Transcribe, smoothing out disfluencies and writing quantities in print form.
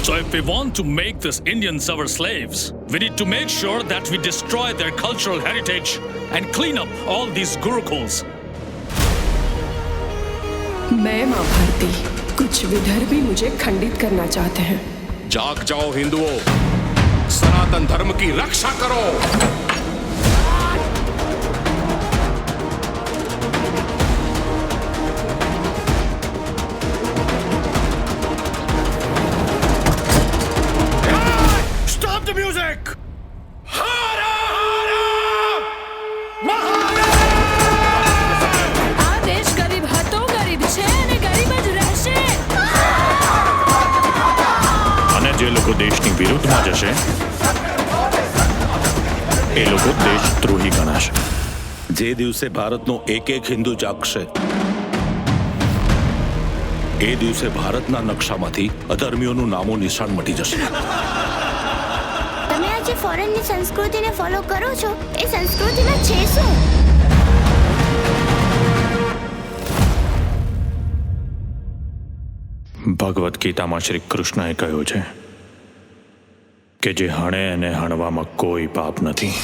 So if we want to make this Indians our slaves, we need to make sure that we destroy their cultural heritage and clean up all these gurukuls. मैं माँ भारती, कुछ विदर्भी मुझे खंडित करना चाहते हैं। जाग जाओ हिंदुओं, सनातन धर्म की रक्षा करो। Stop the music! આ દેશ ગરીબ હતો, ગરીબ છે અને ગરીબ જ રહેશે. અને જે લોકો દેશની વિરુદ્ધમાં જશે એ લોકો દેશદ્રોહી ગણાશે. જે દિવસે ભારતનો એક હિન્દુ જાગશે એ દિવસે ભારતના નકશામાંથી અધર્મીઓનું નામો નિશાન મટી જશે. તમે આજે ફોરેનની સંસ્કૃતિને ફોલો કરો છો, એ સંસ્કૃતિમાં છે શું? ભગવદ્ ગીતામાં શ્રી કૃષ્ણએ કહ્યું છે કે જે હણે અને હણવામાં કોઈ પાપ નથી.